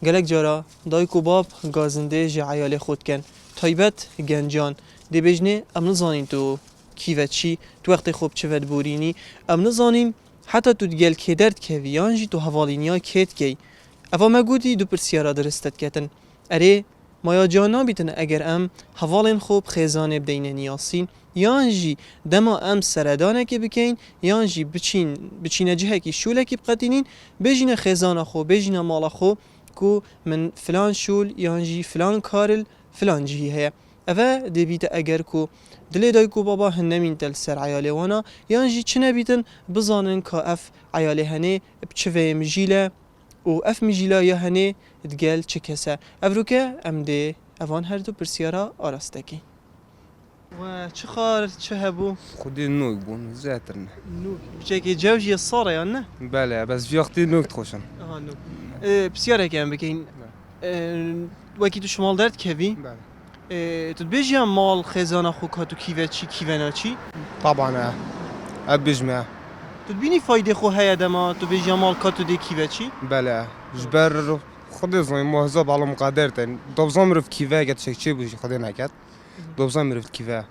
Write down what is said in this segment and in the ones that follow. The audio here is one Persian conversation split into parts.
گلک جارا دایک و باب گازنده جه عیال خود کن تایبت گنجان دی بجنه ام نزانین تو کیوه چی تو وقت خوب چه ود بورینی ام نزانین حتی تو دگل که درد که ویانجی تو حوالینیا کت کی اوا مگودی دو پرسیارا درستت کتن اره مایا جانا بیتن اگر ام حوالین خوب خیزانه بدین نیاسین یانجی دما ام سردانه که بکین یانجی بچین جهه کی شوله کی بقتینین بجین خیزانه خو بجین مالا خو کو من فلان شول یانجی فلان کارل فلان جهی هیا اوه دبیت اگر کو دلی دای کو بابا هنمین تل سر عیاله وانا یانجی چنه بیتن بزانن که اف عیاله هنه بچه مجیله و اف مجیلا یا هنه دگل چه کسه افروکه ام ده اوان هر دو پرسیارا آراستکی و چه خار چه هبو خودی نوک بون زیادترنه نوک بچه که جوجی صاره یا نه بله بس في وقتی نوک تخوشن آها نوک پرسیاره که ام بکین وکی تو شمال درد کوی بله تو بیجی هم مال خزانه خو که تو کیوه چی کیوه نا چی طبعا اب بجمع تو بینی فایده خو هیا دما تو بیجی هم مال که تو دی کیوه چی بله جبر خودی زنی محضاب على مقادرتن دوبزان مرف کیوه گت شکچی بوشی خودی نکد دوبزان مرف کیوه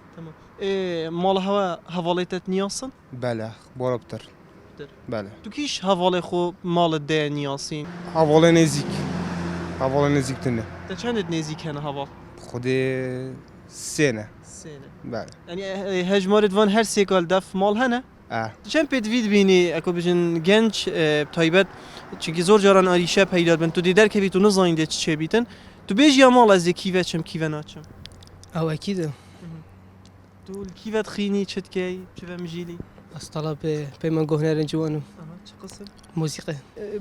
مال هوا حوالیتت نیاسن بله بارابتر بله تو کیش حواله خو مال ده نیاسین حواله نزیک تنه تا چندت نزیک هنه حوال خودی سینه سینه بله یعنی هجمارت وان هر سیکال دف مال هنه چند پید وید بینی اکو بجن گنج تایبت چونکه زور جاران آریشه پیداد بن تو دیدر که بی تو نزاینده چه بیتن تو بیجی مال از کیوه چم کیوه ناچم او اكيد تو کیوه خینی چت کی چه مجیلی اصطلب بما قهنا رنجوانو چه قسم موسيقى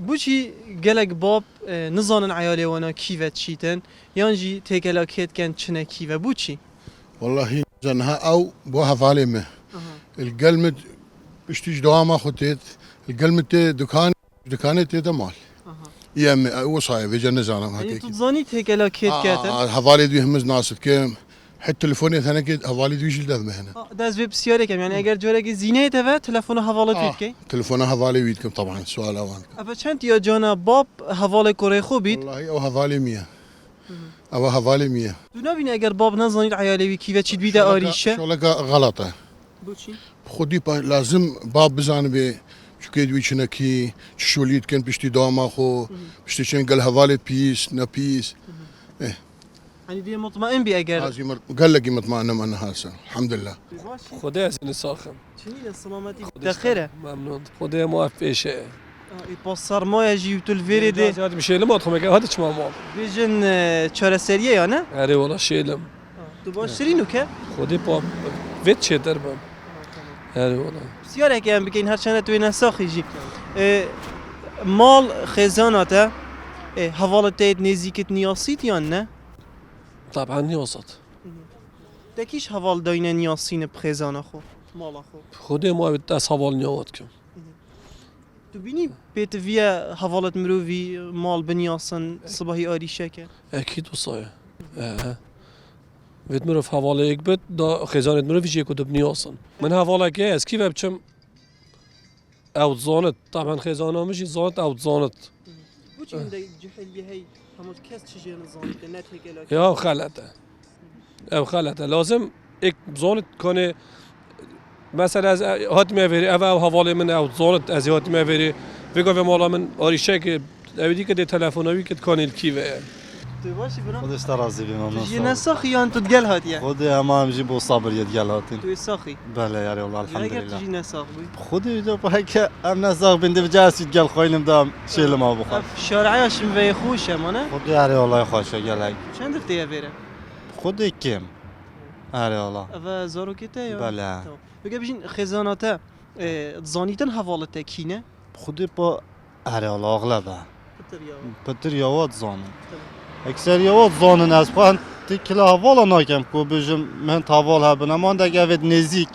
بوچی گلک باب نزانن عیاله وانا کیوه چیتن یانجی تکلا کت کن چنه کیوه بوچی والله زنها او بوها فالمه القلمة بشتيج دوامة خطيت القلمة دكانة تيتا مال يم وصايا في جنة زانم یعنی هكيك تو زانی تکلا کت کتن هفالي دوي همز ناسد كم حتى تلفوني ثنا كده هفالي دوي جلد هذا هنا داز وب سیاره کم یعنی اگر جوره که زینه تفه تلفن حواله توید کی تلفون هفالي ويدكم طبعا سؤال اوان اما چند یا جانا باب حواله کره خوبید والله او هفالي 100 او هفالي 100 تو نبینی اگر باب نزانید عیاله وی کیوه چید بیده آریشه شغلك غلطة بوچی خودي لازم باب بزان بي شو كيد ويشنا كي شوليت كان بشتي دوما خو بشتي شن قال هفالي بيس نبيس یعنی دی مطمئن بی اگر هذه قال لك مطمئن انا هسه الحمد لله خدای از این ساخم چنین سلامتی دخیره ممنون خدای موفقشه ای پاس سرمایه جی تو الویری ده زیاد میشه لما ادخل مكان هذا چما مال بیجن چهار سریه یا نه اره والله شیلم تو باش سرینو که خدای پا ویت چه دربم اره والله بسیاره که هم بکن هر چند توی نساخی جی مال خزاناته حوالتت نزیکت نیاسید یا نه طبعا نیازت دکیش حوال داینه نیاسین بخزانه خو مالا خو خدای ما دست حوال نیاوت کن تو بینی بیت ویا حوالت مروی مال بنیاسن صباحی آریشه که اكيد وصايا ويت مرف حواله يكبت دا خزانة مرف يجي كتب نياصن من حواله كيس كيف بچم او زانت طبعا خزانه مش زانت او زانت بوچی انده جحلی هی همون کس چیزی نزانیده نه تکلا يا خلته او خلته لازم اك زانت كان مثلا از هات می‌آوری او حواله من او زانت از هات می‌آوری بگو و مالا من آریشه که اویدی که تلفنوی که کانال کیوه تو باشی برام خودش ترازی بیم تو جی نساخی یا انتو تگل هاتیه خود همه جی بو صبر يتقال هاتين توی ساخی بله یاری والله الحمد اگر تو جی لله نساخ بی خودی جو هيك ام نزاق بند بجاس يتقال خوينم دام شيل ما بخاف اف شارعیش وی خوشه مانه خودی یاری والله خوشه گلک چند دفته بیره خودی کم یاری والله اوه زارو کته یا بله بگه بجین خزاناته زانیتن حوالته کینه خودی با یاری والله اغلبه بطر یا پتر یواد زانن اکثر یواد زانن از پان تکلا حوالا ناکم کو بجم من تاوال هبن اما دگه وید نزیک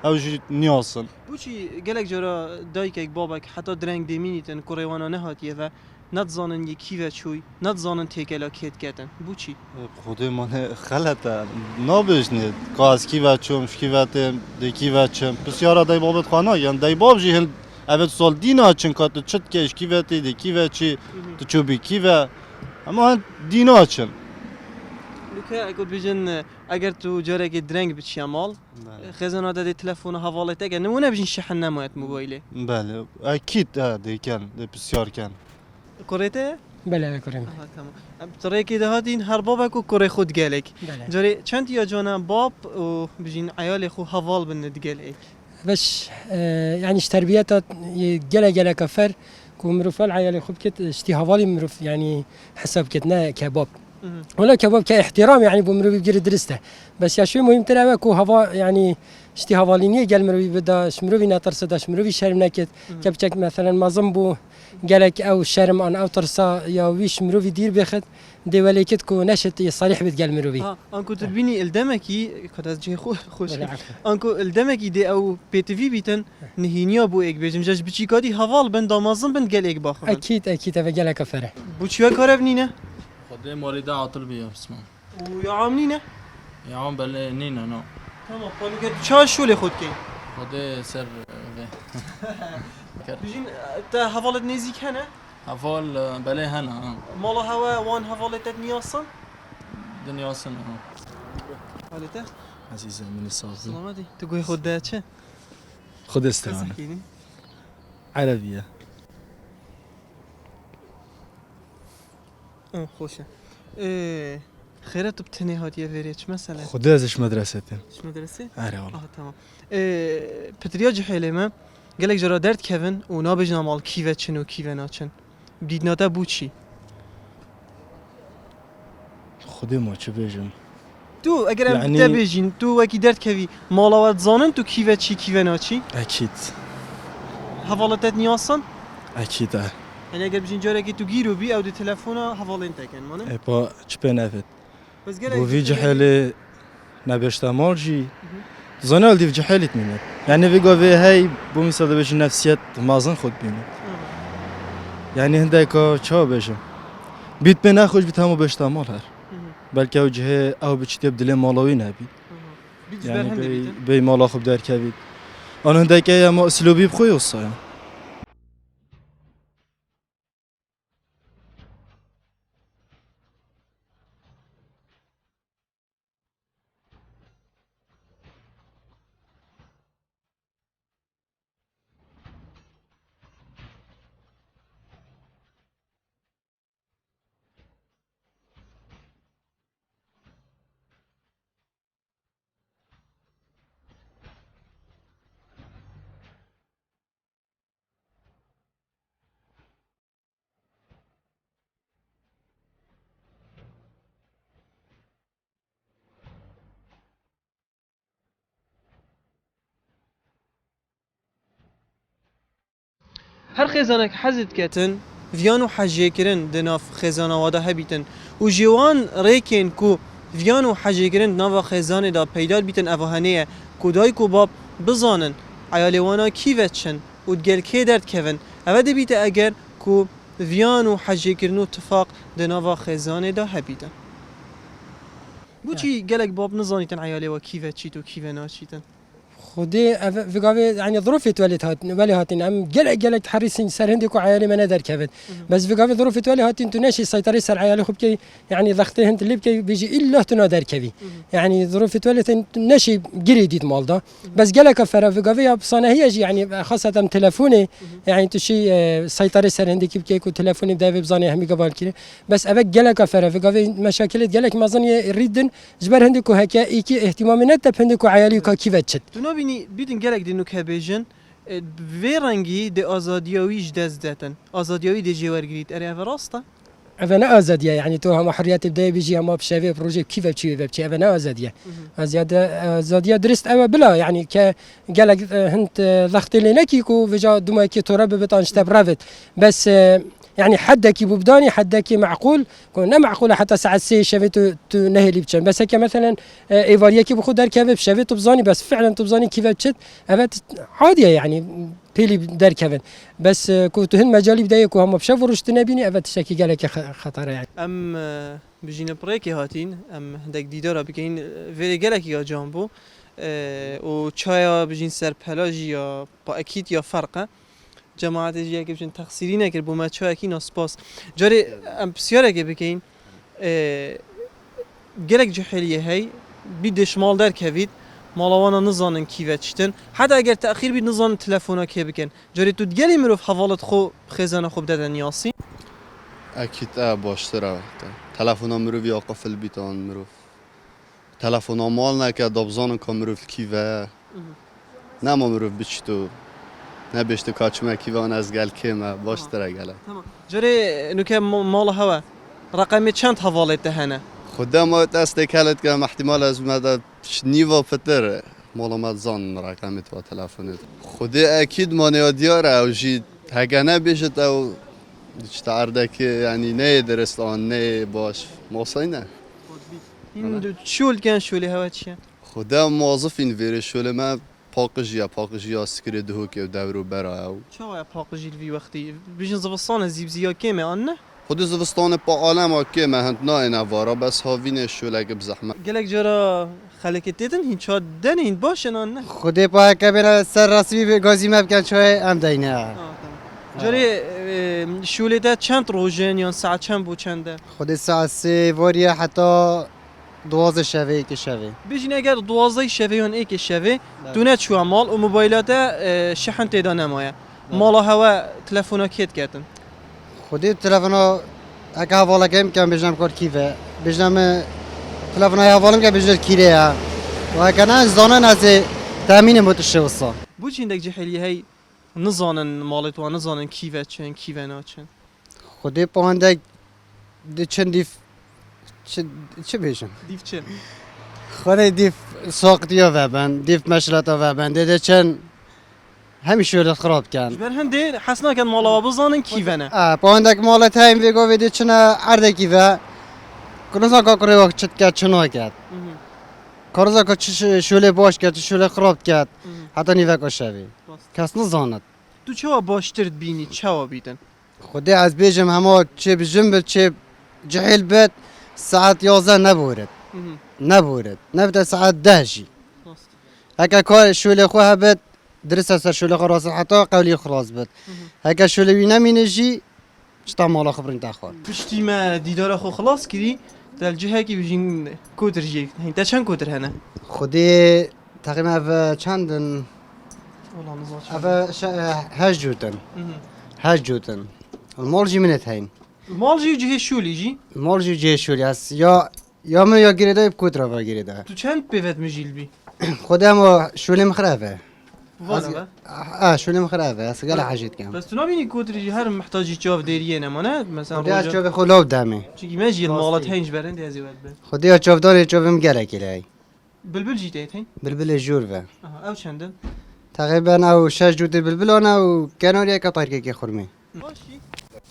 او جی نیاسن بوچی گلک جرا دایک یک بابک حتی درنگ دیمینیتن کوریوانا نهاتیه و ندزانن یکی و چوی ندزانن تکلا کت کتن بوچی خودی من خلطه نابشنید که از کی و چوم کی و تم دکی و چم بسیارا دای بابت خانه یعنی دای باب جی هل اوت سال دینا چن که تو چت کش کی و تی دکی و چی تو چوبی کی و اما دینا چن لکه اگر بجن اگر تو جاره که درنگ بچی مال خزانه داده تلفن حواله تگه نمونه بجن شحن نمایت موبایله بله اکید ده کن ده بسیار کن کرته؟ بله بکنیم آها تمام طريقة كده هاتين هر بابك وكوري خود قالك بله جاري چند يا جانا باب و بجين عيالي خو هفال بند قالك باش يعني تربيتها جلا كفر كمروف العيال خوب كت اشتي هوالي مروف يعني حسب كتنا كباب ولا كباب كاحترام يعني بمروف بيجري درسته بس يا شوي مهم ترى كو هوا يعني اشتي هوالينيه قال مروف بدا شمروفي ناترس دا شمروفي شرم نكت كبچك مثلا ما زنبو قالك او شرم ان او ترسا يا ويش مروفي دير بيخد دي وليكت كو نشت صريح بتقال مروفي انكو تبيني الدمكي كذا جي خوش بالعكس. انكو الدمكي دي او بي تي في بيتن نهينيا بو اك بيجم جاج بچي كادي هوال بن دامازن بن قال اك باخ اكيد بقال كفره بو چوا كاربنينه خدي مريضة عطل بيها بسمع ويا عاملينه يا عم بل نينا نو تمام قالوا كده چا شو اللي خود كي خدي سر بجين تا هفالت نزيك هنا هفول بلي هنا مالا هوا وان هفالت نياصن دنيا سنة حالته عزيزة من الصافي سلامتي تقول خود ده چه خذ استرانة تحكيني عربية خوشه خيرت بتني هاتيه فيريتش مثلا خذ ازش مدرستين شو مدرسه اره والله تمام بتريا جحيله ما قالك جرا درد كيفن ونابجنا مال كيفه چنو كيفه ناچن بدينا تا بوچي خذ ما چه بيجم تو اگر ام يعني- تبجين تو وكي درد كوي مالاوات زانن تو كيفه چي كيفه ناچي اكيد حوالتت نياسن اكيد يعني اگر بجين جاره كي تو گيرو بي او دي تلفونا حوالين تكن مانه با چه نفت بس بو في جحالي نبشت مالجي زانال دي في جحالي تمينت يعني في قوي هاي بو مثال بيش نفسيات مازن خود بينت يعني هندايكا چا بيجم بيت بنا خوش بيت همو بشتا مال هر بلکه او جهه او بچتی بدل مالاوی نبید يعني بي مالا خوب در كبيد أنا هنداك يا ما أسلوبي بخوي وصايا هر خزانك حزت كتن فيانو حجي كرن دناف خزانه وادا هبيتن و جوان ريكن كو فيانو حجي كرن ناف خزانه دا پیدا بيتن اوهانيه كوداي كو باب بزانن عيالوانا كيفتشن و دگل كي درد كيفن اود بيت اگر كو فيانو حجي كرنو اتفاق دناف خزانه دا هبيتن بوچي قالك باب نزانيتن عيالوا كيفتشيتو كيفناشيتن خودي في يعني ظروف تولد هات ولي هاتين ام جل تحرسين سر هندك وعيالي ما ندر كبد بس في ظروف تولي هاتين تناشي سيطري سر عيالي خب كي يعني ضغطي هند اللي بكي بيجي الا تنادر كبي يعني ظروف تولي تناشي جريديد مالدا بس جل كفر في بصانه هي يعني خاصه تلفوني يعني تشي سيطري سر هندك بكي كو تلفوني بدا بزاني همي قبل كده بس ابك جل كفر في مشاكل جلك ما ظني يريدن جبر هندك هكا ايكي اهتمام نت هندك وعيالي كيفتشت بینی بیدن گلک دینو که بیجن وی رنگی د آزادیاویش دست دادن آزادیاوی د جوارگرید اره اول راسته؟ أنا أزادية يعني تو هم حريات بداية بيجي هم بشافي بروجي كيف بشي أنا أزادية أزادية درست أما بلا يعني كجالك هنت ضغط لنا كيكو فيجا دوما كي تراب بتانش تبرافت بس يعني حدك ببداني حدك معقول كنا معقولة حتى ساعة سي شافيتو نهلي بتشن بس هيك مثلا إيفاريا كي بخود در كيف شافيتو بزاني بس فعلا تبزاني كيف بتشت أبد عادية يعني بيلي در كيفن بس كنت هن مجالي بداية كو هم بشافوا رشت نبيني أبد شكي قالك خطر يعني ام بجينا بريكي هاتين ام هندك ديدارا بكين فيري قالك يا جامبو و چایا بجين سر پلاژ یا با اكيد یا فرقه جماعت جیه که بچن تقصیری نکر بو ما چه اکی ناسپاس جاری ام بسیاره که بکین گرک جحلیه هی بیدش مال در کوید مالوانا نزانن کیوه چتن حتی اگر تأخیر بید نزانن تلفونا که بکن جاری تو دیگلی مروف حوالت خو خزانه خوب دادن یاسی اكيد باشتره تلفن مروف یا قفل بیتان مروف تلفن مال نکه دبزان که مروف کیوه نما مروف بچتو نبشت کاچمه کیوه آن از گل کیمه باشتره گله تمام جاری نوکه مال هوا رقمی چند حوالت دهنه خدا ما دست کلت که احتمال از مدد نیوا فتر معلومات زان رقمت و تلفنت خدا اكيد ما دیاره او جی هگه نبیشت او تعرضه که یعنی نه درست آن نه باش موصینه این شول کن شولی هوا چیه خدا موظف این ویره شله ما پاکجیا سکر دهو که دورو برا او چه وای پاکجیل وی وقتی بیشتر زبستان زیبزیا کمه آن نه خود زوستان با عالم ها که مهند نه اینوارا بس هاوین شله که بزحمت گلک جرا خلک دیدن هیچ دن این باشن آن نه خودی پا کبیر سر راستی به گازی مبکن چای ام دینه جاری شولی ده چند روزن یا ساعت چند بود چنده خودی ساعت سه وریه حتی 12 شوه که شوه بیشین اگر 12 شوه یا یک شوه دونه چوا مال و موبایلات شحن تیدا نمایه مالا هوا تلفونا کیت کردن خودی تلفن اگه حواله کم کم بجنم کار کیفه بجنم تلفن های حوالم که بجنم کیره ها و اگه نه زانن از تامین متشه وصا بو چندک جحلی هی نزانن مالت و نزانن کیوه چن کیوه ناچن خودی پاهنده دی چند دیف چه بیشم دیف چن خودی دیف ساقتیا و بند دیف مشلتا و بند دیده چند همی شورت خراب کن بر هنده حسنا کن مالا بزانن کیوه نه پاهنده که مالت هایم ویگو ویدی چنه عرده کیوه کنوزا که کره وقت چت کرد چنا کرد کارزا که شوله باش کرد شوله خراب کرد حتی نیوه که شوی کس نزاند تو چه باشترد بینی چه بیدن خودی از بیجم همه چه بجم بد چه جحیل بد ساعت 11 نبورد نبدا ساعت 10 جی هکا کار شوله خواه بد درست سر شوله خلاص حتی قولی خلاص بد هکا شوله وی نمینه جی چطا مالا خبرین تخوار پشتی ما دیدار خو خلاص کردی در جهه که بجین کوتر جیک تا چند کوتر هنه خودی تقریبا اوه چندن والله نزار اوه 8 جوتن 8 جوتن المال جی منت هین مال جی جهه شولی جی المال جی جه شولی هست یا من یا گریده بکوت را گریده تو چند پیوت مجیل بی خودی همه شولی مخرفه والا شولی مخرفه هست گل حاجید کم بس تو نبینی کوتر جی هر محتاجی جاف دیریه نمانه مثلا خودی از چوب خلوب دمه چیگی مجیل مالات هنج برند از یاد به خودی از چوب داری چوبم گره کلی بلبل جی تایت هین بلبل جور و او چندن تقریبا او 6 جوت بلبل او کناری که طایر که خورمی باشی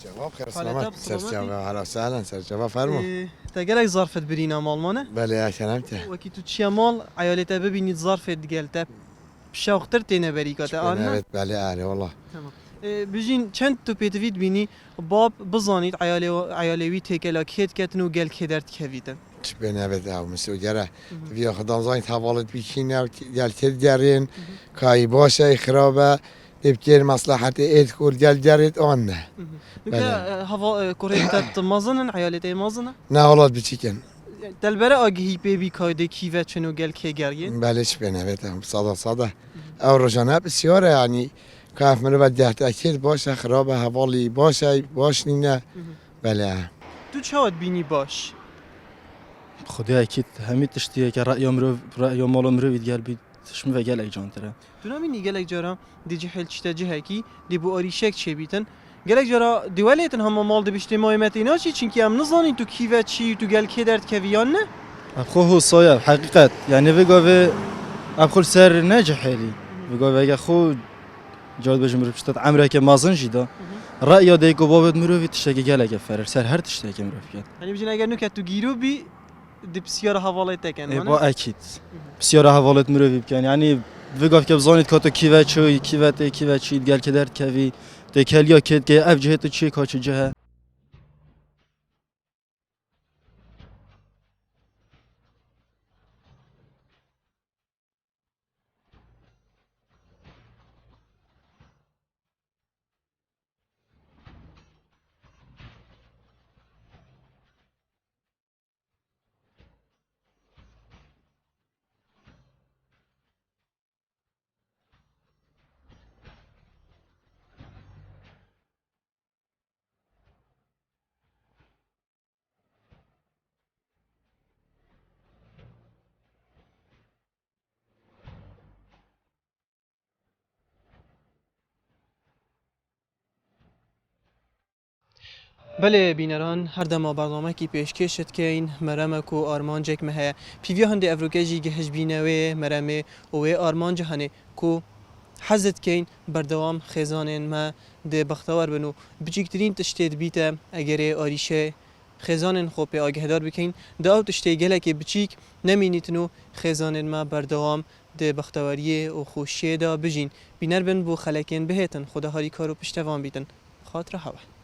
جواب خير حالتها سلامات بسلامتي. سر جواب اهلا وسهلا سر جواب فرمو تا گلک ظرفت برینا مال مانه بله يا سلامته وکی تو چیا مال عیالتا ببینید ظرفت گل تا شاختر تینه بریکاته آن نه بله اهلا والله بجین چند تو پیتوید بینی باب بزانید عیالوی تکلا کت کتن و گل کدرت کویدن شبه نبت او مسو جرا في خدان زاين تفاولت بيشينا جال تدرين كاي باشا خرابه تبكير مصلحة ايد كل جال جريت اون نکه هوا کره مازنن عیالتا مازنه نا والله بتشيكن دلبره آگهی بی کایده کیوه چنو گل که گرگین بله شبه نبت هم صدا او رجانا بسيارة يعني كاف من بعد جهت اكيد باشا خرابه حوالي باشا باش نينا بله تو چه بینی باش خودی اکید همی تشتیه که رأی مال مرو وید گل بید تشم و گل ای جان تره تو نبینی گلک جارا دی جهل چتا جهه کی دی بو آریشک چه بیتن گلک جارا دیوالیتن همه مال دی بشتی مایمت اینا چی چینکی هم نزانی تو کیوه چی تو گل که درد کویان نه ابخو هو صايا حقیقت یعنی ویگاوی ابخو سر نجحلی ویگاوی اگه خو جاد بجم رو پشتت عمره که مازن جیدا رأی دیگو بابت مرو وید تشتگی گل اگه فرر سر هر تشتگی مرو کرد یعنی بجین اگر نکت تو گیرو بی دی بسیار حواله تکن با اکید بسیار حوالت مرو وید کن یعنی ویگاف که بزانید که تو کیوه چوی کیوه چی گل که درد کوی تکلیا کد که اف جهت چی کاچ جهه بله بینران هر دما برنامه کی پیشکشت که این مرمک و آرمانجک مه پیوی هنده افروکجی گهش بینوی مرمه و آرمانج هنه کو حزت کین بردوام خزانن ما ده بختوار بنو بچیکترین تشتید بیته اگر آریشه خزانن خوب آگهدار بکین ده او تشتی گله که بچیک نمینیتنو خزانن ما بردوام ده بختواریه و خوشیه دا بجین بینر بن بو خلکین بهتن خدا هاری کارو پشتوان بیتن خاطر هوا